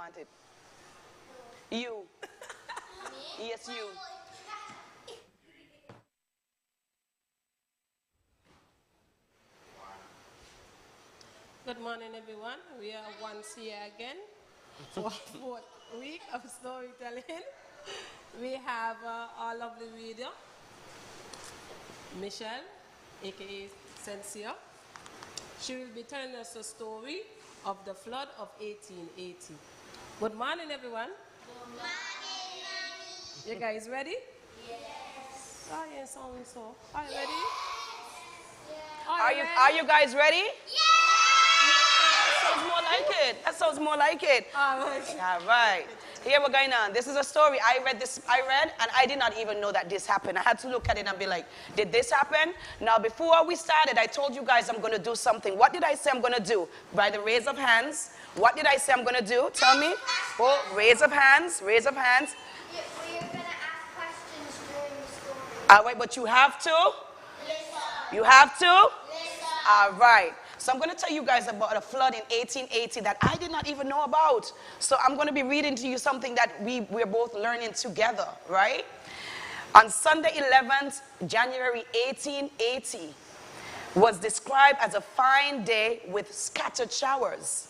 want it? You. Yes, you. Good morning, everyone. We are once here again for fourth week of storytelling. We have our lovely reader, Michelle, aka Sensia. She will be telling us a story of the flood of 1880. Good morning, everyone. Good morning, Mommy. You guys ready? Yes. Oh, you sounding so. Are you ready? Yes. Are you guys ready? Yes. That sounds more like it. That sounds more like it. All right. All right. Here we're going on. This is a story I read, and I did not even know that this happened. I had to look at it and be like, did this happen? Now, before we started, I told you guys I'm going to do something. What did I say I'm going to do? By the raise of hands. What did I say I'm going to do? Tell me. Oh, raise of hands. Raise of hands. We're going to ask questions during the story. All right, but you have to? Listen. You have to? Listen. All right. So I'm going to tell you guys about a flood in 1880 that I did not even know about. So I'm going to be reading to you something that we're both learning together, right? On Sunday 11th, January 1880 was described as a fine day with scattered showers.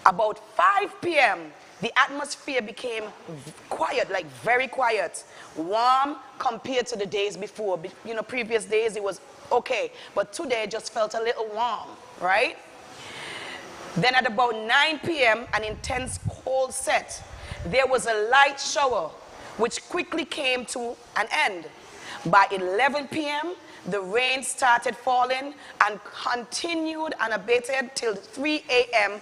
About 5 p.m., the atmosphere became quiet, like very quiet, warm compared to the days before. You know, previous days it was okay, but today just felt a little warm, right? Then at about 9 p.m., an intense cold set. There was a light shower, which quickly came to an end. By 11 p.m., the rain started falling and continued unabated till 3 a.m.,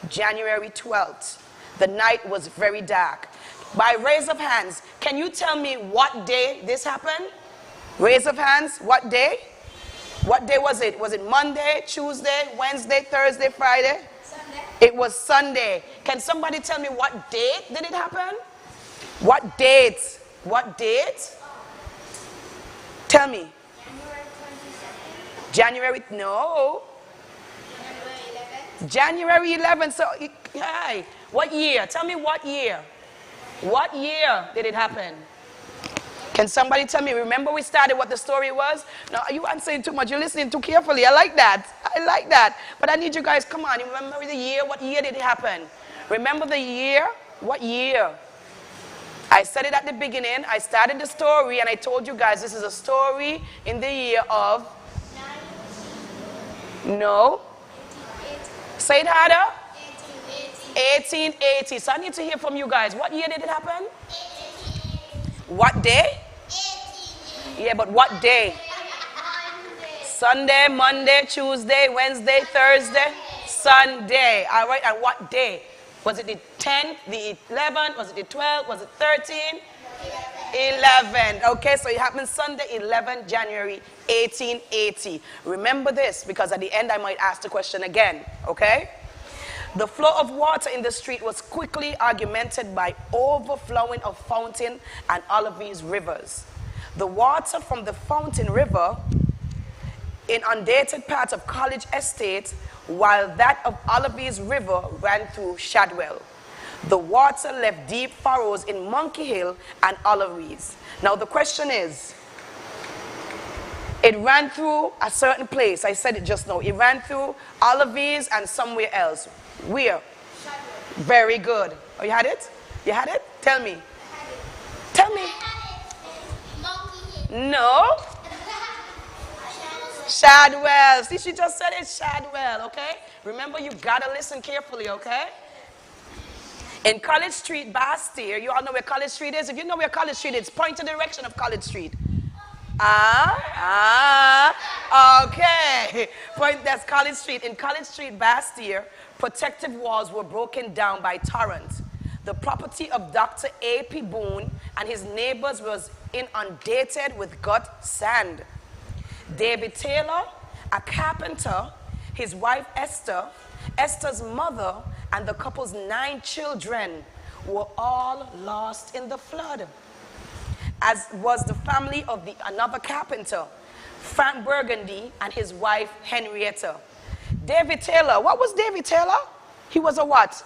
January 12th. The night was very dark. By raise of hands, can you tell me what day this happened? Raise of hands, what day? What day was it? Was it Monday, Tuesday, Wednesday, Thursday, Friday? Sunday. It was Sunday. Can somebody tell me what date did it happen? What date? What date? Tell me. January 22nd. No. January 11th. January 11th. So, hi. What year? Tell me what year. What year did it happen? Can somebody tell me? Remember we started what the story was? No, you aren't saying too much. You're listening too carefully. I like that. I like that. But I need you guys, come on. You remember the year? What year did it happen? Remember the year? What year? I said it at the beginning. I started the story and I told you guys this is a story in the year of... 1980. No. Say it harder. 1880. 1880. So I need to hear from you guys. What year did it happen? 1880. What day? 1880. Yeah, but what day? Monday. Sunday, Monday, Tuesday, Wednesday, Thursday, Sunday. All right, and what day? Was it the 10th, the 11th, was it the 12th, was it 13th? 11. Okay, so it happened Sunday, 11 January 1880. Remember this, because at the end I might ask the question again, okay? The flow of water in the street was quickly augmented by overflowing of Fountain and Olive's rivers. The water from the Fountain River in undated parts of College Estate, while that of Olive's River ran through Shadwell. The water left deep furrows in Monkey Hill and Olive's. Now the question is, it ran through a certain place. I said it just now. It ran through Olive's and somewhere else. Where? Shadwell. Very good. Oh, you had it? You had it? Tell me. Tell me. Monkey Hill. No. Shadwell. See, she just said it, Shadwell, okay? Remember, you gotta listen carefully, okay? In College Street, Bastille, you all know where College Street is? If you know where College Street is, point the direction of College Street. Okay. Point, that's College Street. In College Street, Bastille, protective walls were broken down by torrent. The property of Dr. A.P. Boone and his neighbors was inundated with gut sand. David Taylor, a carpenter, his wife Esther, Esther's mother, and the couple's 9 children were all lost in the flood, as was the family of another carpenter, Frank Burgundy, and his wife Henrietta. David Taylor, what was David Taylor? He was a what?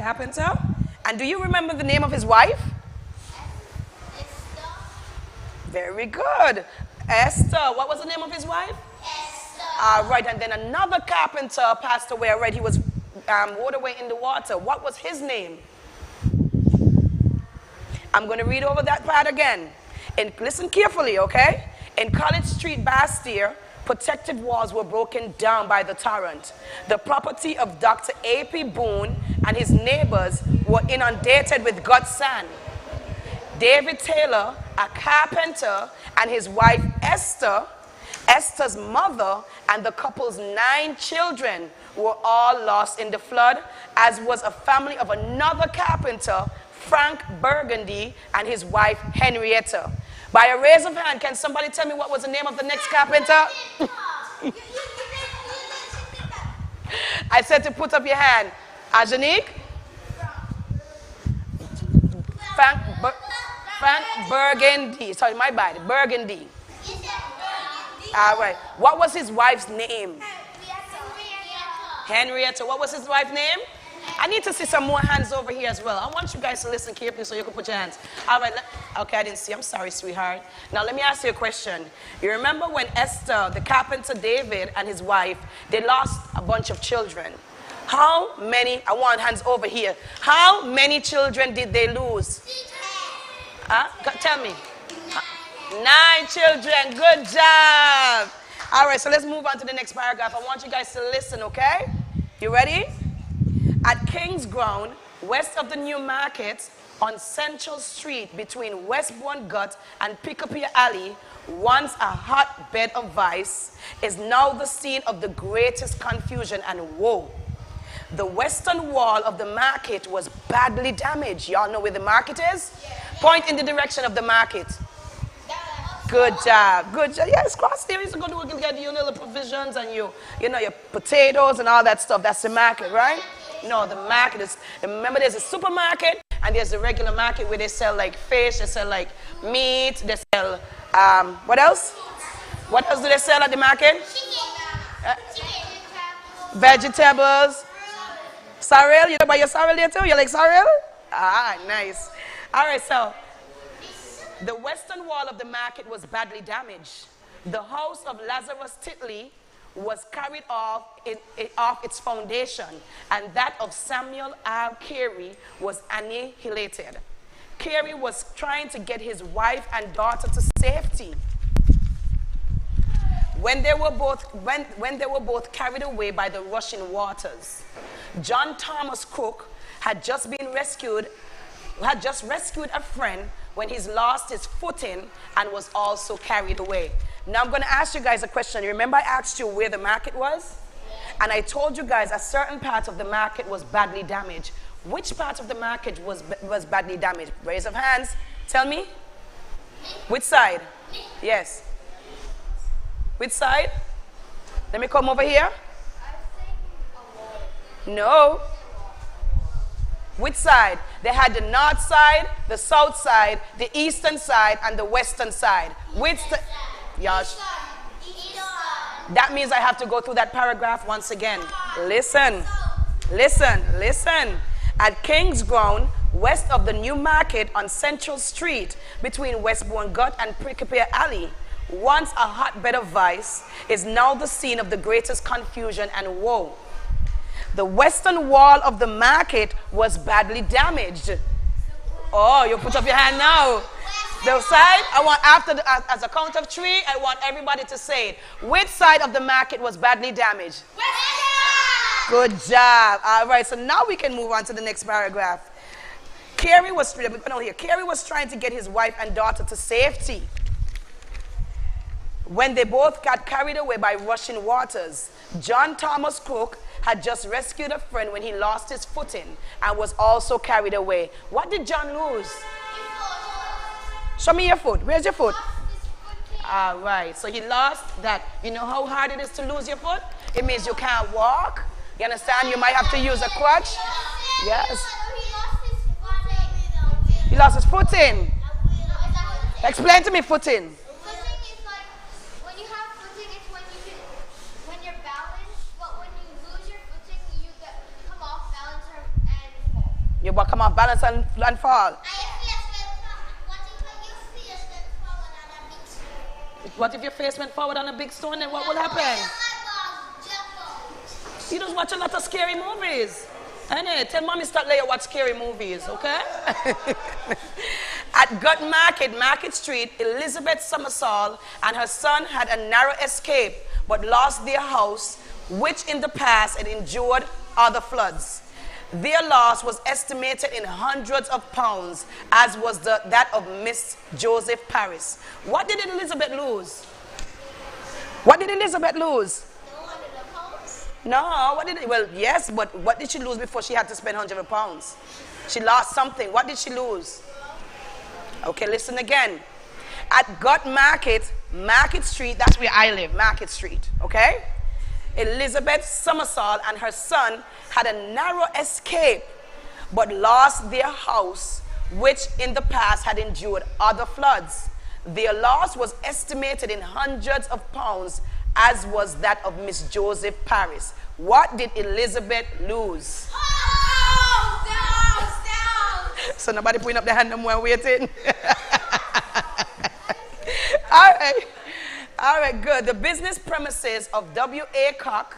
carpenter. And do you remember the name of his wife? Esther. Very good. Esther. What was the name of his wife? Esther. All right, and then another carpenter passed away already. He was rowed away in the water. What was his name? I'm going to read over that part again. And listen carefully, okay? In College Street, Bastille, protective walls were broken down by the torrent. The property of Dr. A.P. Boone and his neighbors were inundated with God's sand. David Taylor, a carpenter, and his wife Esther, Esther's mother, and the couple's 9 children were all lost in the flood, as was a family of another carpenter, Frank Burgundy, and his wife Henrietta. By a raise of hand, can somebody tell me what was the name of the next carpenter? I said to put up your hand. Ajanique? Frank Burgundy. Sorry, my bad. Burgundy. All right. What was his wife's name? Henrietta. What was his wife's name? I need to see some more hands over here as well. I want you guys to listen carefully so you can put your hands. All right. Okay, I didn't see. I'm sorry, sweetheart. Now, let me ask you a question. You remember when Esther, the carpenter David, and his wife, they lost a bunch of children. How many? I want hands over here. How many children did they lose? Tell me. 9 children. Good job. All right, so let's move on to the next paragraph. I want you guys to listen, okay? You ready? At King's Ground, west of the New Market, on Central Street between Westbourne Gut and Picapia Alley, once a hotbed of vice, is now the scene of the greatest confusion and woe. The western wall of the market was badly damaged. Y'all know where the market is? Point in the direction of the market. Good job. Good job. Yes, cross there. You used to go to get the provisions and your potatoes and all that stuff. That's the market, right? No, the market is, remember there's a supermarket and there's a regular market where they sell like fish, they sell like meat, they sell, what else? What else do they sell at the market? Vegetables. Sorrel, you know about your sorrel there too? You like sorrel? Ah, nice. All right, so the western wall of the market was badly damaged. The house of Lazarus Titley was carried off its foundation, and that of Samuel R. Carey was annihilated. Carey was trying to get his wife and daughter to safety when they were both carried away by the rushing waters. John Thomas Cook had just rescued a friend when he lost his footing and was also carried away. Now I'm going to ask you guys a question. You remember I asked you where the market was? And I told you guys a certain part of the market was badly damaged. Which part of the market was badly damaged? Raise of hands. Tell me. Which side? Yes. Which side? Let me come over here. No. Which side? They had the north side, the south side, the eastern side, and the western side. Which side? Yash. That means I have to go through that paragraph once again. Listen. Listen. Listen. At King's Ground, west of the New Market on Central Street, between Westbourne Gut and Picapia Alley, once a hotbed of vice, is now the scene of the greatest confusion and woe. The western wall of the market was badly damaged. Oh, you put up your hand now. The side, I want as a count of 3, I want everybody to say it. Which side of the market was badly damaged? Good job. All right, so now we can move on to the next paragraph. Carey was trying to get his wife and daughter to safety when they both got carried away by rushing waters. John Thomas Cook had just rescued a friend when he lost his footing and was also carried away. What did John lose? Show me your foot. Where's your foot? All right. So he lost that. You know how hard it is to lose your foot? It means you can't walk. You understand? You might have to use a crutch. Yes. He lost his footing. Explain to me footing. You will come off balance and fall. What if your face went forward on a big stone? Then what will happen? You just watch a lot of scary movies. Anyway, tell mommy start letting you watch scary movies, okay? At Gut Market, Market Street, Elizabeth Summersall and her son had a narrow escape but lost their house, which in the past had endured other floods. Their loss was estimated in hundreds of pounds, as was that of Miss Joseph Paris. What did Elizabeth lose? What did Elizabeth lose? No, well, yes, but what did she lose before she had to spend hundreds of pounds? She lost something. What did she lose? Okay, listen again. At Gut Market, Market Street, that's where I live, Market Street, okay? Elizabeth Summersall and her son had a narrow escape, but lost their house, which in the past had endured other floods. Their loss was estimated in hundreds of pounds, as was that of Miss Joseph Paris. What did Elizabeth lose? So nobody putting up their hand no more waiting. All right, good. The business premises of W.A. Koch,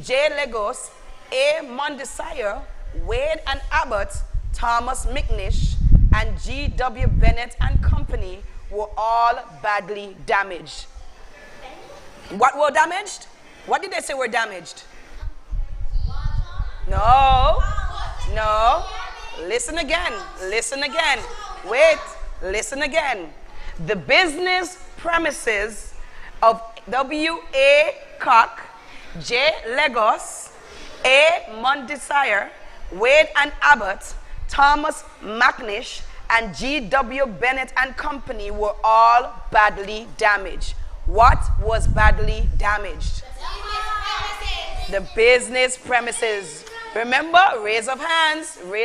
J. Legos, A. Mondesire, Wade and Abbott, Thomas McNish, and G.W. Bennett and Company were all badly damaged. What were damaged? What did they say were damaged? No. Listen again. Wait, listen again. The business premises of W.A. Koch, J. Legos, A. Mondesire, Wade and Abbott, Thomas McNish, and G.W. Bennett and Company were all badly damaged. What was badly damaged? The business premises. Remember, raise of hands. We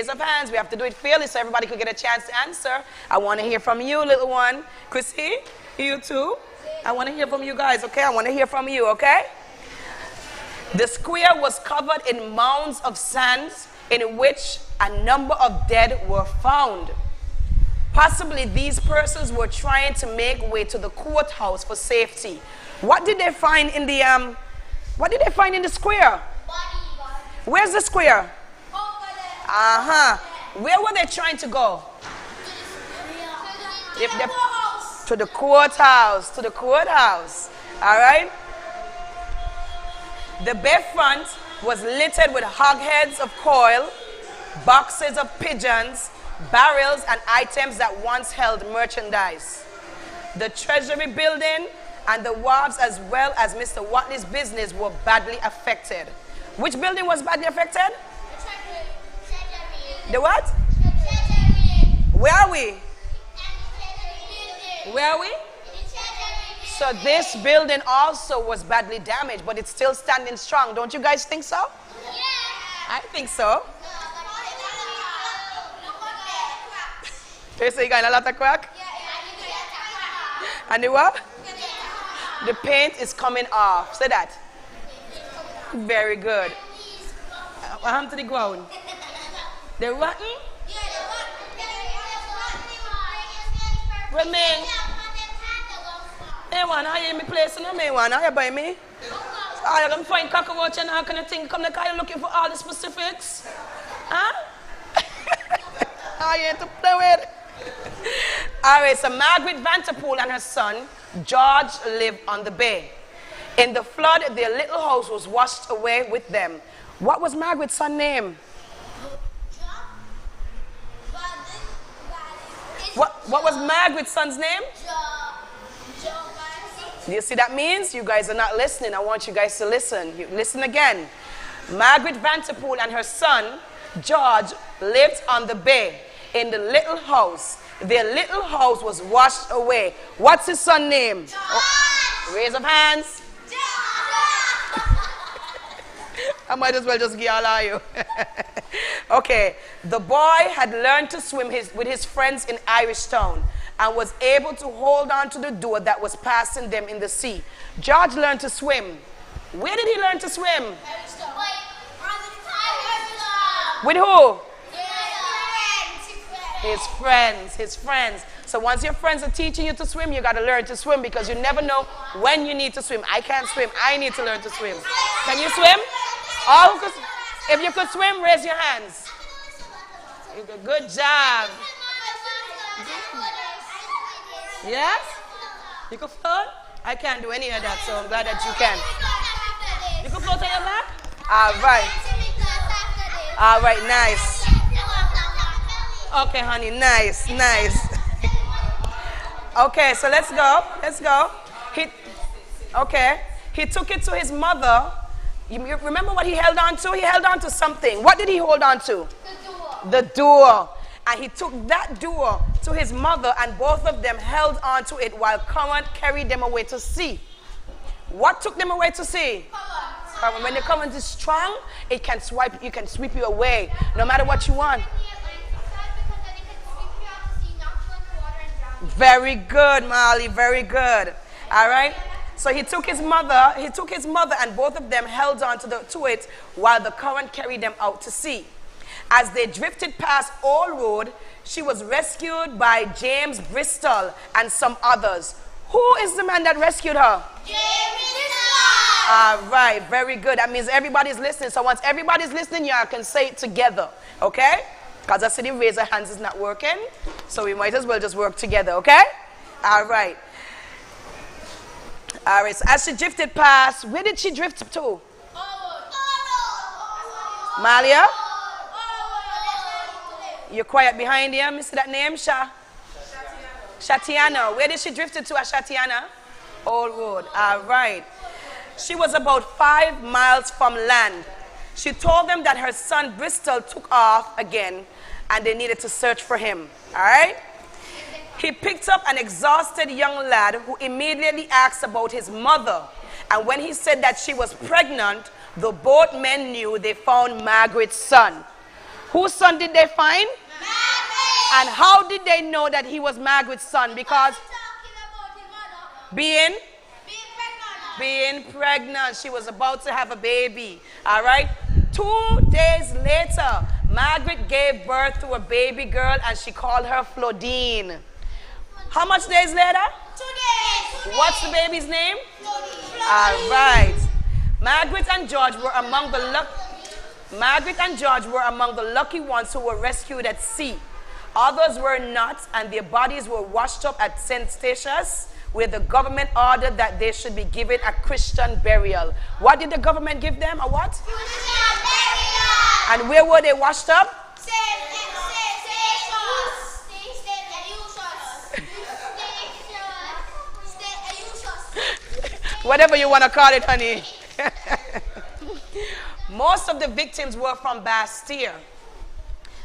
have to do it fairly so everybody could get a chance to answer. I want to hear from you, little one. Chrissy, you too. I want to hear from you guys, okay? I want to hear from you, okay? The square was covered in mounds of sand in which a number of dead were found. Possibly these persons were trying to make way to the courthouse for safety. What did they find in the square? Where's the square? Where were they trying to go? To the courthouse. All right? The bayfront was littered with hogsheads of coal, boxes of pigeons, barrels, and items that once held merchandise. The Treasury building and the wharves, as well as Mr. Watley's business, were badly affected. Which building was badly affected? The what? Where are we? So this building also was badly damaged, but it's still standing strong. Don't you guys think so? Yeah. I think so. You say you got a lot of crack? And the what? The paint is coming off. Say that. Very good. What happened to the ground? The rotten? Remain. Hey, one, are you in my place? No, me one. Are you by me? Are you going to find cockroach and all kind of thing? Come the car, you're looking for all the specifics? Huh? Are you to play with? All right, so Margaret Vanterpool and her son, George, lived on the bay. In the flood, their little house was washed away with them. What was Margaret's son's name? What was Margaret's son's name? Do you see that means? You guys are not listening. I want you guys to listen. Listen again. Margaret Vanterpool and her son, George, lived on the bay in the little house. Their little house was washed away. What's his son's name? Oh, raise of hands. I might as well just give all of you. Okay. The boy had learned to swim with his friends in Irishtown and was able to hold on to the door that was passing them in the sea. George learned to swim. Where did he learn to swim? With who? His friends, his friends. So once your friends are teaching you to swim, you got to learn to swim because you never know when you need to swim. I can't swim. I need to learn to swim. Can you swim? All who could, if you could swim, raise your hands. Good job. Yes? You can float? I can't do any of that, so I'm glad that you can. You can float on your back? All right. All right, nice. Okay, honey, nice, nice. Okay, so let's go. Let's go. He took it to his mother. You remember what he held on to? He held on to something. What did he hold on to? The door. And he took that door to his mother, and both of them held on to it while current carried them away to sea. What took them away to sea? When the current is strong, it can sweep you away, no matter what you want. Very good, Molly. Very good. All right. So he took his mother, and both of them held on to it while the current carried them out to sea. As they drifted past Old Road, she was rescued by James Bristol and some others. Who is the man that rescued her? James Bristol. All right, very good. That means everybody's listening. So once everybody's listening, y'all can say it together, okay? Because I see the raise of hands is not working, so we might as well just work together, okay? All right. All right, so as she drifted past, where did she drift to? Malia? You're quiet behind here, Mr. That name, Shatiana. Where did she drift to at Shatiana? Old Road. All right. She was about 5 miles from land. She told them that her son Bristol took off again and they needed to search for him. All right? He picked up an exhausted young lad who immediately asked about his mother. And when he said that she was pregnant, the both men knew they found Margaret's son. Whose son did they find? Margaret. And how did they know that he was Margaret's son? Because being pregnant. She was about to have a baby. All right? 2 days later, Margaret gave birth to a baby girl and she called her Flodine. How much days later? 2 days. What's the baby's name? Flodine. All right. Margaret and George were among the lucky ones who were rescued at sea. Others were not, and their bodies were washed up at St. Statius, where the government ordered that they should be given a Christian burial. What did the government give them? A what? Christian burial. And where were they washed up? St. Whatever you want to call it, honey. Most of the victims were from Bastia.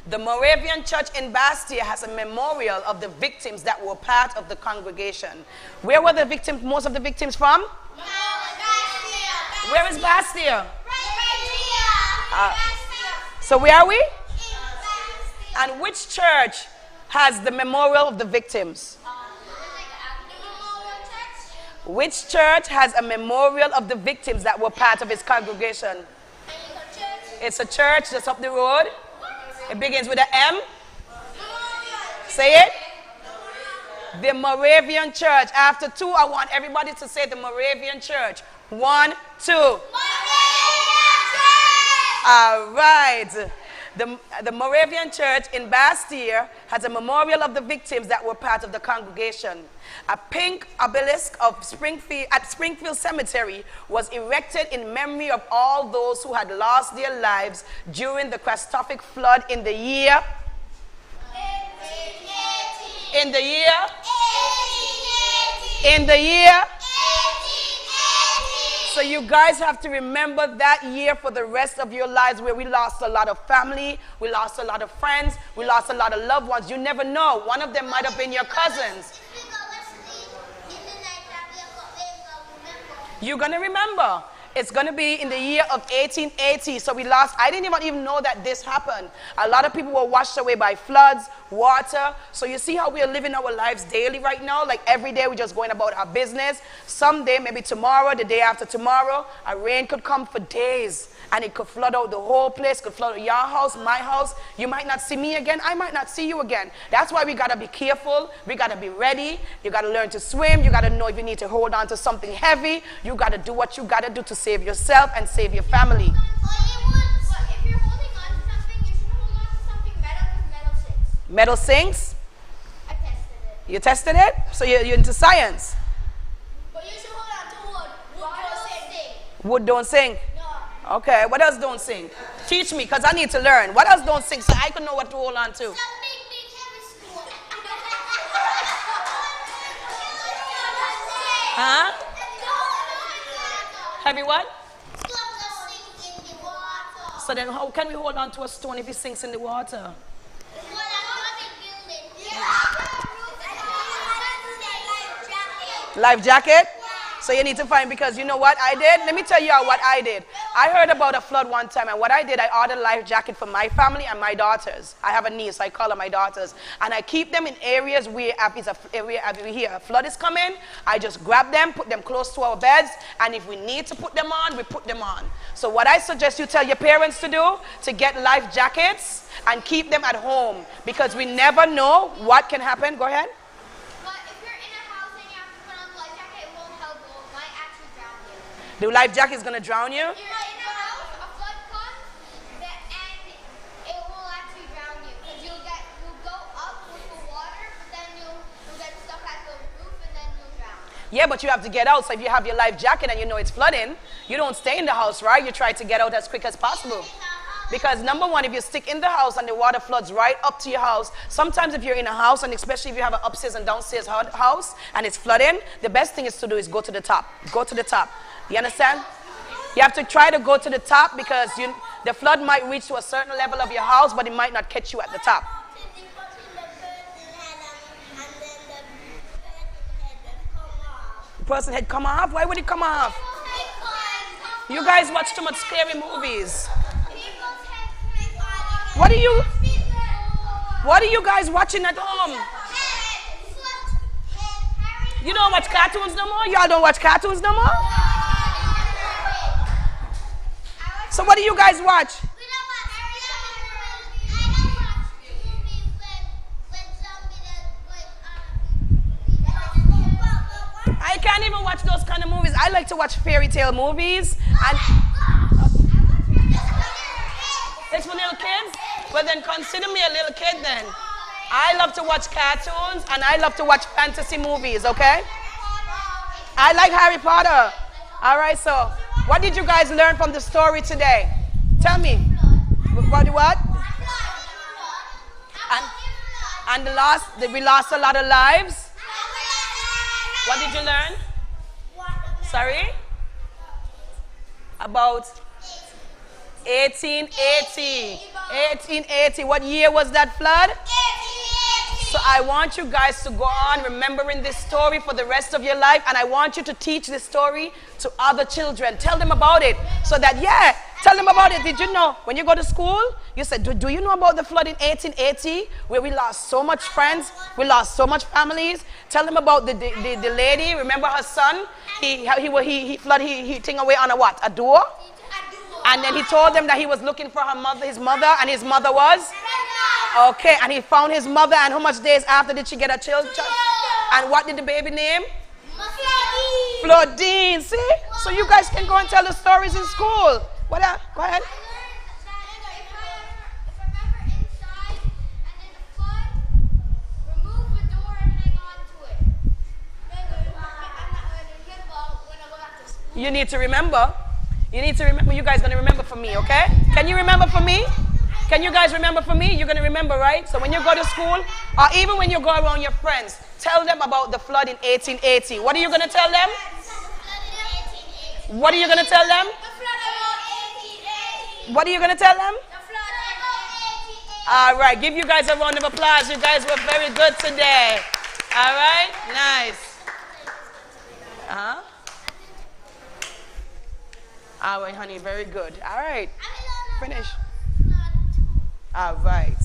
The Moravian Church in Bastia has a memorial of the victims that were part of the congregation. Where were the victims, most of the victims from? Bastia. Where is Bastia? Right here. So where are we? Bastia. And which church has the memorial of the victims? Which church has a memorial of the victims that were part of his congregation? It's a church just up the road. It begins with an M. Say it. The Moravian Church. After 2, I want everybody to say the Moravian Church. 1, 2. All right. The Moravian Church in Bastia has a memorial of the victims that were part of the congregation. A pink obelisk of Springfield Cemetery was erected in memory of all those who had lost their lives during the catastrophic flood in the year. In the year. In the year. So you guys have to remember that year for the rest of your lives, where we lost a lot of family, we lost a lot of friends, we lost a lot of loved ones. You never know. One of them might have been your cousins. You're going to remember. It's going to be in the year of 1880. So we lost, I didn't even know that this happened. A lot of people were washed away by floods, water. So you see how we are living our lives daily right now? Like every day we're just going about our business. Someday, maybe tomorrow, the day after tomorrow, a rain could come for days. And it could flood out the whole place, could flood out your house, my house. You might not see me again. I might not see you again. That's why we got to be careful. We got to be ready. You got to learn to swim. You got to know if you need to hold on to something heavy. You got to do what you got to do to save yourself and save your family. If you're holding on to something, you should hold on to something metal because metal sinks. Metal sinks. I tested it. You tested it? So you're into science. But you should hold on to wood. Wood don't sink. Wood don't sink. No. Okay, what else don't sink? Teach me, because I need to learn. What else don't sink so I can know what to hold on to? Some big heavy school. Huh? Heavy what? So then how can we hold on to a stone if it sinks in the water? Life jacket? So you need to find, because you know what I did? Let me tell you what I did. I heard about a flood one time, and what I did, I ordered a life jacket for my family and my daughters. I have a niece, so I call her my daughters. And I keep them in areas where we hear a flood is coming. I just grab them, put them close to our beds, and if we need to put them on, we put them on. So what I suggest you tell your parents to do, to get life jackets and keep them at home, because we never know what can happen. Go ahead. The life jacket is going to drown you? You're in a house, a flood comes, and it will actually drown you. Because you'll go up with the water, but then you'll get stuck at the roof, and then you'll drown. Yeah, but you have to get out. So if you have your life jacket and you know it's flooding, you don't stay in the house, right? You try to get out as quick as possible. Because number one, if you stick in the house and the water floods right up to your house, sometimes if you're in a house, and especially if you have an upstairs and downstairs house and it's flooding, the best thing is to do is go to the top. Go to the top. You understand? You have to try to go to the top, because the flood might reach to a certain level of your house, but it might not catch you at the top. The person's head come off? Why would it come off? You guys watch too much scary movies. What are you guys watching at home? You don't watch cartoons no more? Y'all don't watch cartoons no more? So what do you guys watch? I can't even watch those kind of movies. I like to watch fairy tale movies. And it's for little kids? Well then consider me a little kid then. I love to watch cartoons and I love to watch fantasy movies, okay? I like Harry Potter. All right, so what did you guys learn from the story today? Tell me. What? And we lost a lot of lives. What did you learn? Sorry? About 1880. 1880. What year was that flood? So I want you guys to go on remembering this story for the rest of your life, and I want you to teach this story to other children. Tell them about it, so that, tell them about it. Did you know, when you go to school, you said, do you know about the flood in 1880, where we lost so much friends, we lost so much families? Tell them about the lady, remember her son? He thing away on a what? A door? And then he told them that he was looking for his mother, and his mother was? Okay, and he found his mother, and how much days after did she get a child? And what did the baby name? Flodine, see? So you guys can go and tell the stories in school. What else? Go ahead. You need to remember. You need to remember. You guys going to remember for me, okay? Can you remember for me? Can you guys remember for me? You're going to remember, right? So when you go to school, or even when you go around your friends, tell them about the flood in 1880. What are you going to tell them? What are you going to tell them? What are you going to tell them? All right. Give you guys a round of applause. You guys were very good today. All right? Nice. Uh-huh. All right, honey. Very good. All right. Finish. All right.